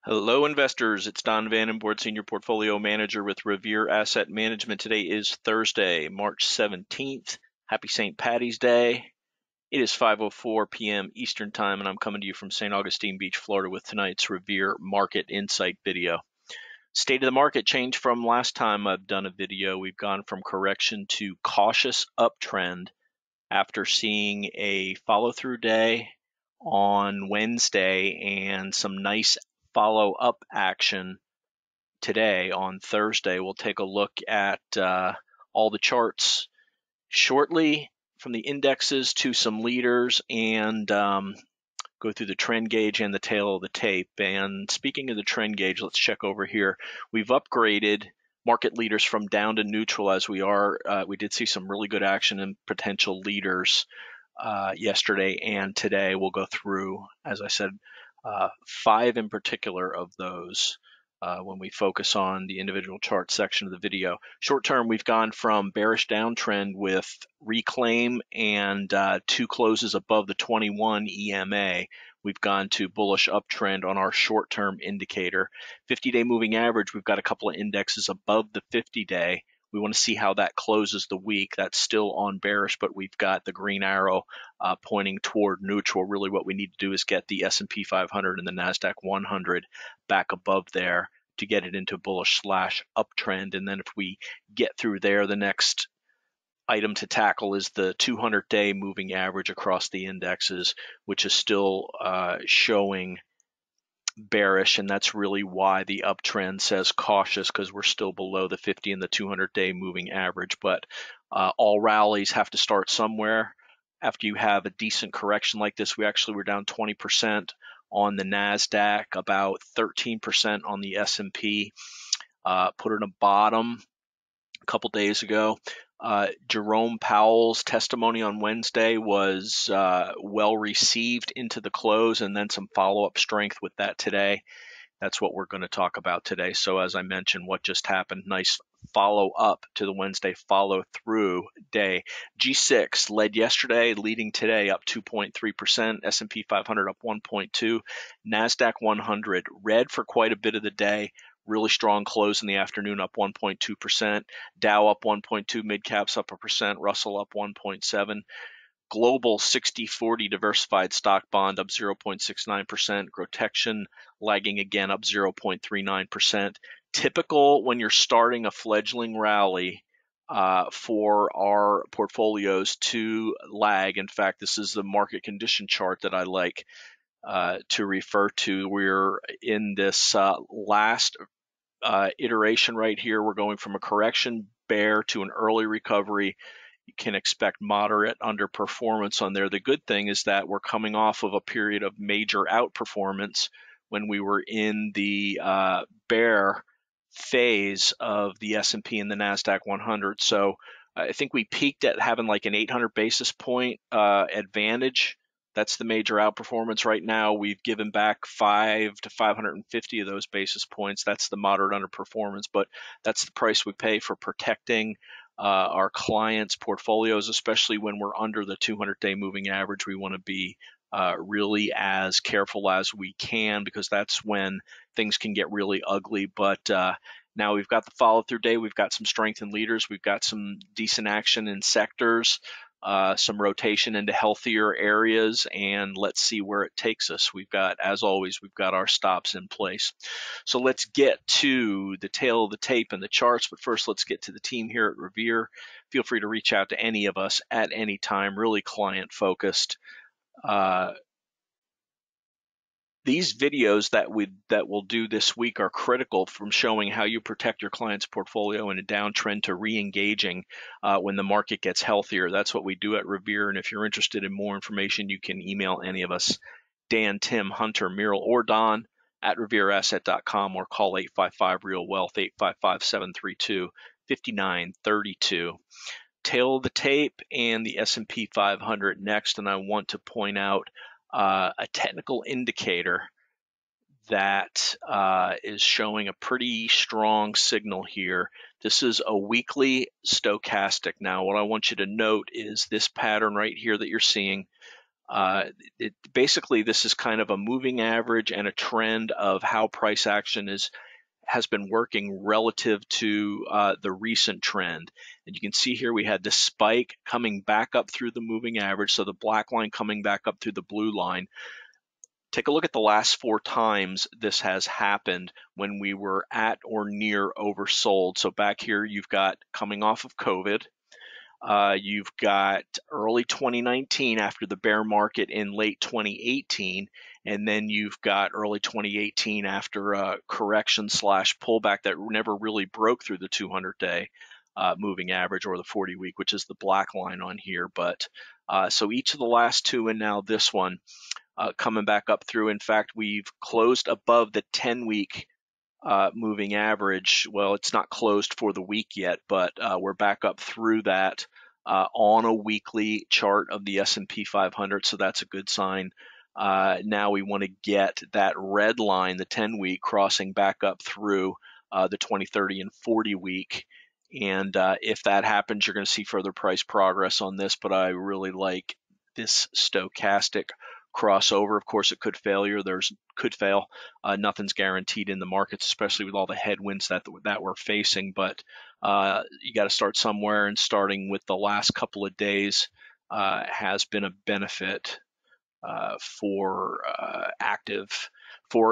Hello, investors. It's Don Vandenbord, Senior Portfolio Manager with Revere Asset Management. Today is Thursday, March 17th. Happy St. Patty's Day. It is 5:04 p.m. Eastern Time, and I'm coming to you from St. Augustine Beach, Florida, with tonight's Revere Market Insight video. State of the market changed from last time I've done a video. We've gone from correction to cautious uptrend after seeing a follow-through day on Wednesday and some nice follow-up action today on Thursday. We'll take a look at all the charts shortly, from the indexes to some leaders, and go through the trend gauge and the tail of the tape. And speaking of the trend gauge, let's check over here. We've upgraded market leaders from down to neutral as we are. We did see some really good action in potential leaders yesterday and today. We'll go through, as I said, 5 in particular of those when we focus on the individual chart section of the video. Short term, we've gone from bearish downtrend with reclaim and 2 closes above the 21 EMA. We've gone to bullish uptrend on our short-term indicator. 50-day moving average, we've got a couple of indexes above the 50-day. We want to see how that closes the week. That's still on bearish, but we've got the green arrow pointing toward neutral. Really what we need to do is get the S&P 500 and the NASDAQ 100 back above there to get it into bullish / uptrend. And then if we get through there, the next item to tackle is the 200-day moving average across the indexes, which is still showing bearish, and that's really why the uptrend says cautious, because we're still below the 50 and the 200-day moving average. But all rallies have to start somewhere. After you have a decent correction like this, we actually were down 20% on the NASDAQ, about 13% on the S&P. Put in a bottom a couple days ago. Jerome Powell's testimony on Wednesday was well received into the close, and then some follow-up strength with that today. That's what we're going to talk about today. So as I mentioned, what just happened, nice follow-up to the Wednesday follow-through day. G6 led yesterday, leading today up 2.3%, S&P 500 up 1.2%, NASDAQ 100 red for quite a bit of the day. Really strong close in the afternoon, up 1.2%. Dow up 1.2%, mid caps up 1%, Russell up 1.7%. Global 60/40 diversified stock bond up 0.69%. GROTECTION lagging again, up 0.39%. Typical when you're starting a fledgling rally for our portfolios to lag. In fact, this is the market condition chart that I like to refer to. We're in this last iteration right here. We're going from a correction bear to an early recovery. You can expect moderate underperformance on there. The good thing is that we're coming off of a period of major outperformance when we were in the bear phase of the S&P and the NASDAQ 100. So I think we peaked at having like an 800 basis point advantage. That's the major outperformance. Right now, we've given back 5 to 550 of those basis points. That's the moderate underperformance, but that's the price we pay for protecting our clients' portfolios, especially when we're under the 200-day moving average. We want to be really as careful as we can, because that's when things can get really ugly. But now we've got the follow-through day. We've got some strength in leaders. We've got some decent action in sectors. Some rotation into healthier areas, and let's see where it takes us. We've got, as always, we've got our stops in place. So let's get to the tail of the tape and the charts, but first let's get to the team here at Revere. Feel free to reach out to any of us at any time, really client focused. These videos that we'll do this week are critical from showing how you protect your client's portfolio in a downtrend to re-engaging when the market gets healthier. That's what we do at Revere, and if you're interested in more information, you can email any of us, Dan, Tim, Hunter, Muriel, or Don at revereasset.com, or call 855-REAL-WEALTH, 855-732-5932. Tail of the tape and the S&P 500 next, and I want to point out a technical indicator that is showing a pretty strong signal here. This is a weekly stochastic. Now, what I want you to note is this pattern right here that you're seeing. Basically, this is kind of a moving average and a trend of how price action has been working relative to the recent trend. And you can see here we had this spike coming back up through the moving average, so the black line coming back up through the blue line. Take a look at the last 4 times this has happened when we were at or near oversold. So back here you've got coming off of COVID. You've got early 2019 after the bear market in late 2018, and then you've got early 2018 after a correction slash pullback that never really broke through the 200-day moving average or the 40-week, which is the black line on here. But so each of the last 2 and now this one coming back up through. In fact, we've closed above the 10-week moving average. Well, it's not closed for the week yet, but we're back up through that on a weekly chart of the S&P 500, so that's a good sign. Now we want to get that red line, the 10-week, crossing back up through the 20, 30, and 40-week. And if that happens, you're going to see further price progress on this, but I really like this stochastic crossover. Of course, it could fail. Nothing's guaranteed in the markets, especially with all the headwinds that we're facing. But you got to start somewhere, and starting with the last couple of days has been a benefit for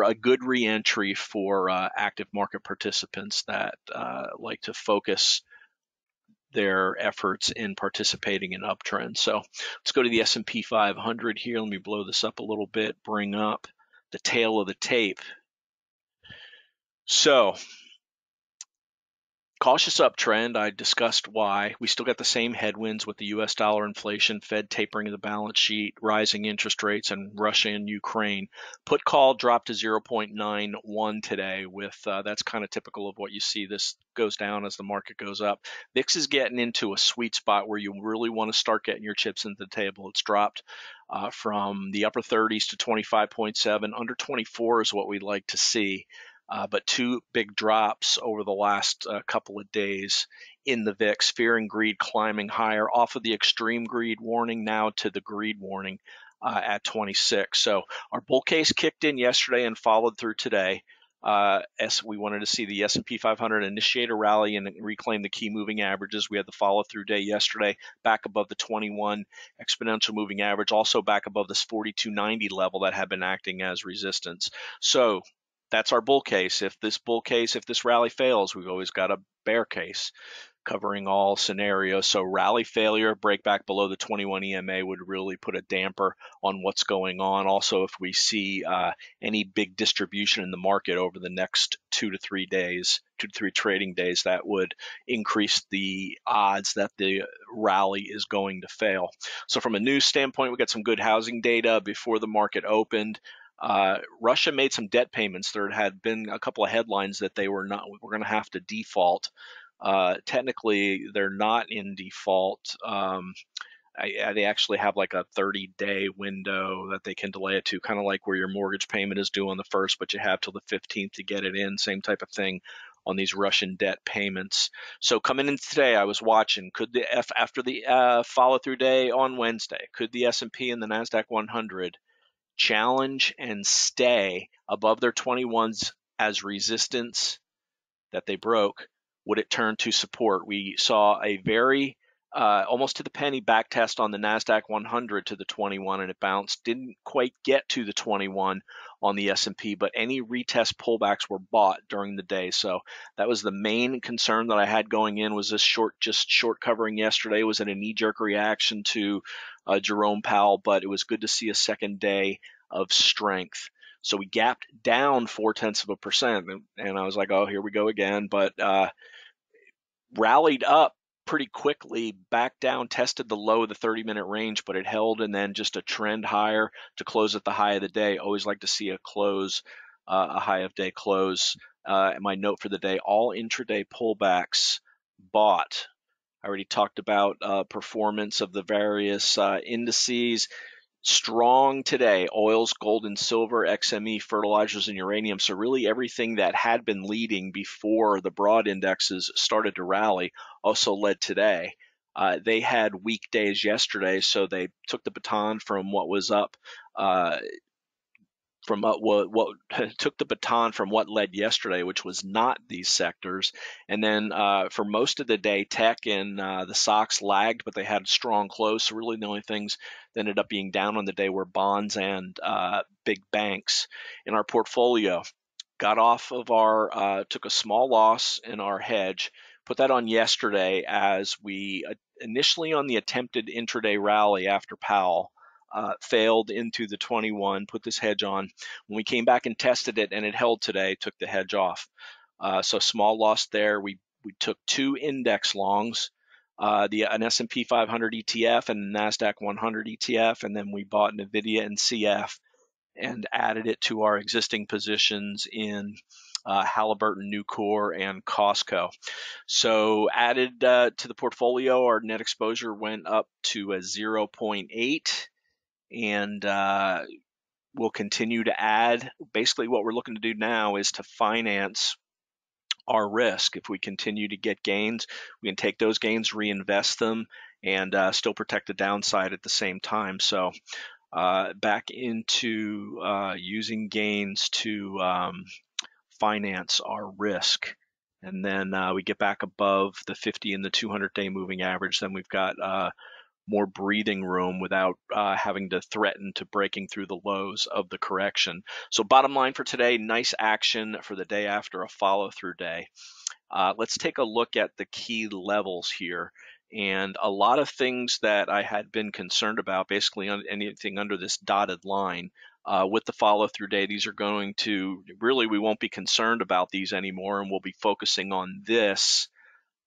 a good reentry for active market participants that like to focus their efforts in participating in uptrends. So let's go to the S&P 500 here. Let me blow this up a little bit, bring up the tail of the tape. So cautious uptrend. I discussed why. We still got the same headwinds with the U.S. dollar inflation, Fed tapering of the balance sheet, rising interest rates, and Russia and Ukraine. Put call dropped to 0.91 today. That's kind of typical of what you see. This goes down as the market goes up. VIX is getting into a sweet spot where you really want to start getting your chips into the table. It's dropped from the upper 30s to 25.7. Under 24 is what we'd like to see. But 2 big drops over the last couple of days in the VIX. Fear and greed climbing higher off of the extreme greed warning now to the greed warning at 26. So our bull case kicked in yesterday and followed through today. As we wanted to see the S&P 500 initiate a rally and reclaim the key moving averages. We had the follow-through day yesterday, back above the 21 exponential moving average, also back above this 4290 level that had been acting as resistance. So that's our bull case. If this rally fails, we've always got a bear case covering all scenarios. So rally failure, break back below the 21 EMA would really put a damper on what's going on. Also, if we see any big distribution in the market over the next 2 to 3 days, 2 to 3 trading days, that would increase the odds that the rally is going to fail. So from a news standpoint, we got some good housing data before the market opened. Russia made some debt payments. There had been a couple of headlines that we're going to have to default. Technically, they're not in default. They actually have like a 30-day window that they can delay it to, kind of like where your mortgage payment is due on the 1st, but you have till the 15th to get it in. Same type of thing on these Russian debt payments. So coming in today, I was watching, after the follow-through day on Wednesday, could the S&P and the NASDAQ 100 challenge and stay above their 21s as resistance that they broke? Would it turn to support? We saw a very almost to the penny back test on the NASDAQ 100 to the 21, and it bounced. Didn't quite get to the 21 on the S&P, but any retest pullbacks were bought during the day. So that was the main concern that I had going in, was this short covering yesterday. Was it a knee-jerk reaction to Jerome Powell? But it was good to see a second day of strength. So we gapped down 0.4%, and I was like, oh, here we go again. But rallied up pretty quickly, back down, tested the low of the 30-minute range, but it held, and then just a trend higher to close at the high of the day. Always like to see a high of day close. My note for the day: all intraday pullbacks bought. I already talked about performance of the various indices. Strong today: oils, gold and silver, XME, fertilizers, and uranium. So really everything that had been leading before the broad indexes started to rally also led today. They had weak days yesterday, so they took the baton from what was up. From what took the baton from what led yesterday, which was not these sectors. And then for most of the day, tech and the stocks lagged, but they had a strong close. So really the only things that ended up being down on the day were bonds and big banks. In our portfolio, got off of took a small loss in our hedge, put that on yesterday as we initially on the attempted intraday rally after Powell. Failed into the 21, put this hedge on. When we came back and tested it and it held today, took the hedge off. So small loss there. We took 2 index longs, an S&P 500 ETF and a NASDAQ 100 ETF, and then we bought NVIDIA and CF and added it to our existing positions in Halliburton, Nucor, and Costco. So added to the portfolio, our net exposure went up to a 0.8. And we'll continue to add. Basically, what we're looking to do now is to finance our risk. If we continue to get gains, we can take those gains, reinvest them, and still protect the downside at the same time. So back into using gains to finance our risk. And then we get back above the 50 and the 200-day moving average, then we've got more breathing room without having to threaten to breaking through the lows of the correction. So bottom line for today, nice action for the day after a follow-through day. Let's take a look at the key levels here. And a lot of things that I had been concerned about, basically on anything under this dotted line, with the follow-through day, these are going to, really we won't be concerned about these anymore, and we'll be focusing on this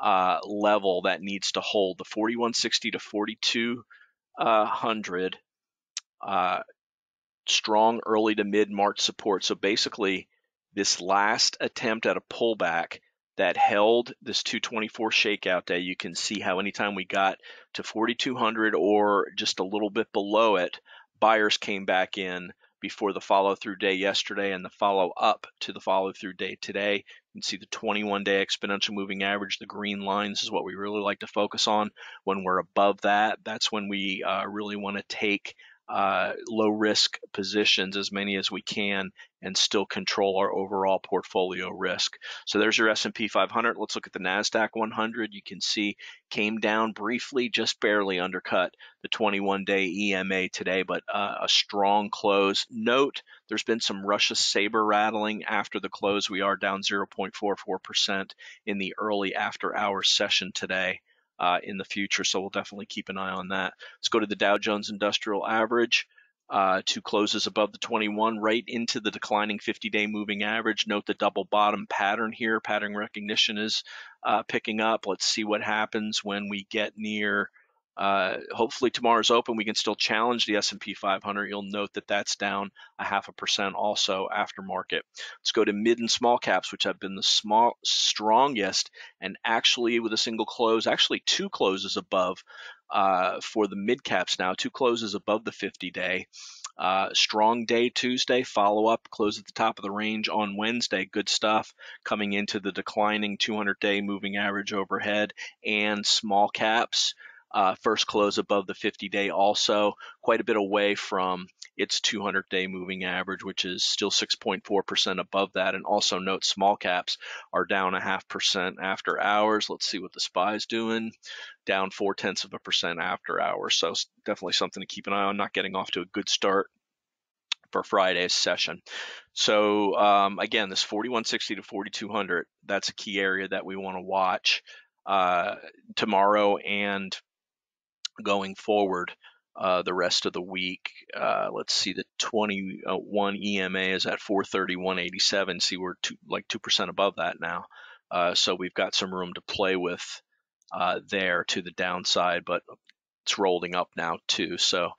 level that needs to hold, the 4160 to 4200, strong early to mid March support. So basically, this last attempt at a pullback that held this 224 shakeout day, you can see how anytime we got to 4200 or just a little bit below it, buyers came back in before the follow-through day yesterday and the follow-up to the follow-through day today. You can see the 21-day exponential moving average, the green lines is what we really like to focus on. When we're above that, that's when we really want to take low-risk positions, as many as we can, and still control our overall portfolio risk. So there's your S&P 500. Let's look at the NASDAQ 100. You can see came down briefly, just barely undercut the 21-day EMA today, but a strong close. Note, there's been some Russia saber rattling after the close. We are down 0.44% in the early after-hours session today. In the future, so we'll definitely keep an eye on that. Let's go to the Dow Jones Industrial Average. 2 closes above the 21, right into the declining 50-day moving average. Note the double bottom pattern here. Pattern recognition is picking up. Let's see what happens when we get near. Hopefully tomorrow's open, we can still challenge the S&P 500. You'll note that that's down 0.5% also after market. Let's go to mid and small caps, which have been the strongest, and actually with a single close, actually 2 closes above for the mid caps now, 2 closes above the 50-day. Strong day Tuesday, follow up, close at the top of the range on Wednesday. Good stuff coming into the declining 200-day moving average overhead, and small caps. First close above the 50-day, also quite a bit away from its 200-day moving average, which is still 6.4% above that. And also note small caps are down 0.5% after hours. Let's see what the SPY's doing. Down 0.4% after hours. So definitely something to keep an eye on. Not getting off to a good start for Friday's session. So again, this 4160 to 4200, that's a key area that we want to watch tomorrow and going forward the rest of the week. Let's see, the 21 EMA is at 431.87. See, we're 2% above that now. So we've got some room to play with there to the downside, but it's rolling up now too. So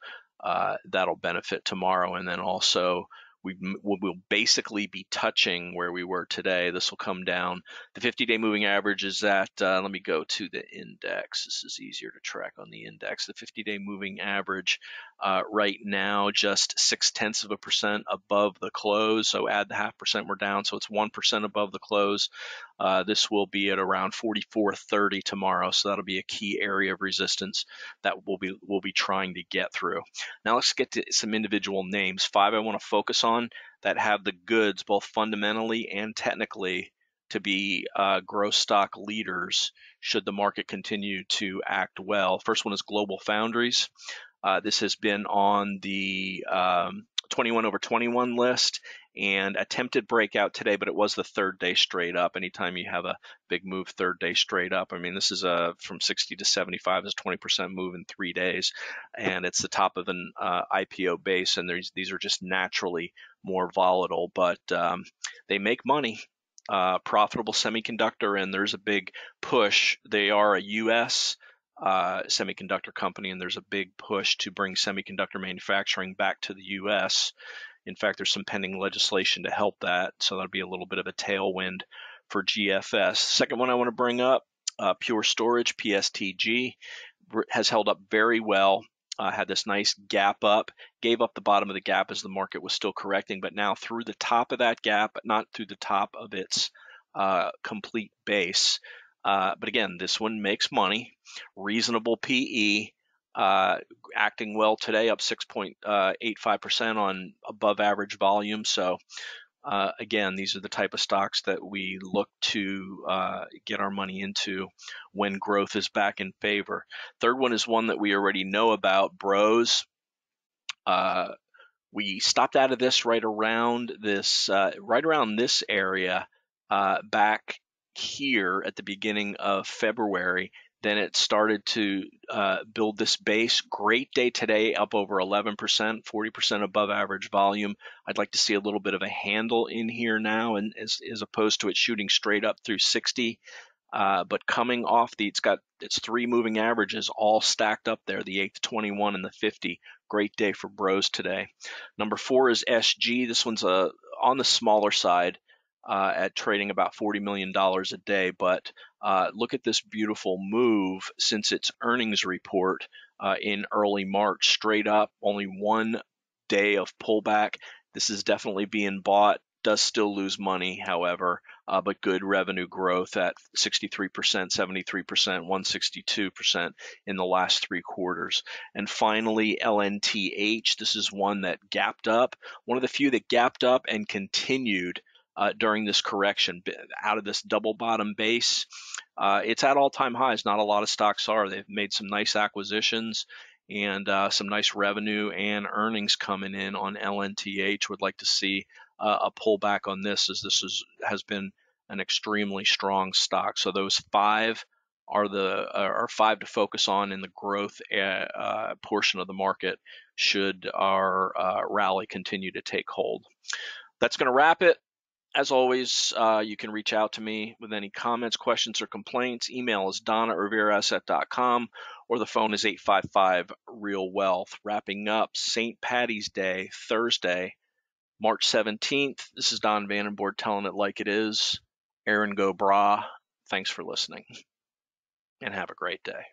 that'll benefit tomorrow. And then also we'll basically be touching where we were today. This will come down. The 50-day moving average is at, let me go to the index. This is easier to track on the index. The 50-day moving average right now, just 0.6% above the close. So add the 0.5% we're down, so it's 1% above the close. This will be at around 44.30 tomorrow, so that'll be a key area of resistance that we'll be trying to get through. Now let's get to some individual names. 5 I want to focus on that have the goods, both fundamentally and technically, to be growth stock leaders should the market continue to act well. First one is Global Foundries. This has been on the 21 over 21 list and attempted breakout today, but it was the third day straight up. Anytime you have a big move third day straight up, I mean, this is from 60 to 75 is 20% move in 3 days, and it's the top of an IPO base, and these are just naturally more volatile, but they make money. Profitable semiconductor, and there's a big push. They are a U.S. Semiconductor company, and there's a big push to bring semiconductor manufacturing back to the U.S. In fact, there's some pending legislation to help that, so that'll be a little bit of a tailwind for GFS. Second one I want to bring up, Pure Storage, PSTG, has held up very well. Had this nice gap up, gave up the bottom of the gap as the market was still correcting, but now through the top of that gap, but not through the top of its complete base. But again, this one makes money, reasonable PE, acting well today, up 6.85% on above average volume. So again, these are the type of stocks that we look to get our money into when growth is back in favor. Third one is one that we already know about, Bros. We stopped out of this right around this area back here at the beginning of February. Then it started to build this base. Great day today, up over 11%, 40% above average volume. I'd like to see a little bit of a handle in here now, and as opposed to it shooting straight up through 60. But coming off it's got its 3 moving averages all stacked up there, the 8 to 21 and the 50. Great day for Bros today. Number 4 is SG. This one's on the smaller side at trading about $40 million a day, but look at this beautiful move since its earnings report in early March, straight up, only 1 day of pullback. This is definitely being bought. Does still lose money, however, but good revenue growth at 63%, 73%, 162% in the last 3 quarters. And finally, LNTH. This is one that gapped up, one of the few that gapped up and continued during this correction out of this double bottom base. It's at all-time highs. Not a lot of stocks are. They've made some nice acquisitions and some nice revenue and earnings coming in on LNTH. Would like to see a pullback on this, as this has been an extremely strong stock. So those 5 are 5 to focus on in the growth portion of the market should our rally continue to take hold. That's going to wrap it. As always, you can reach out to me with any comments, questions, or complaints. Email is don@revereasset.com, or the phone is 855-REAL-WEALTH. Wrapping up St. Patty's Day, Thursday, March 17th. This is Don Vandenbord telling it like it is. Aaron go brah. Thanks for listening, and have a great day.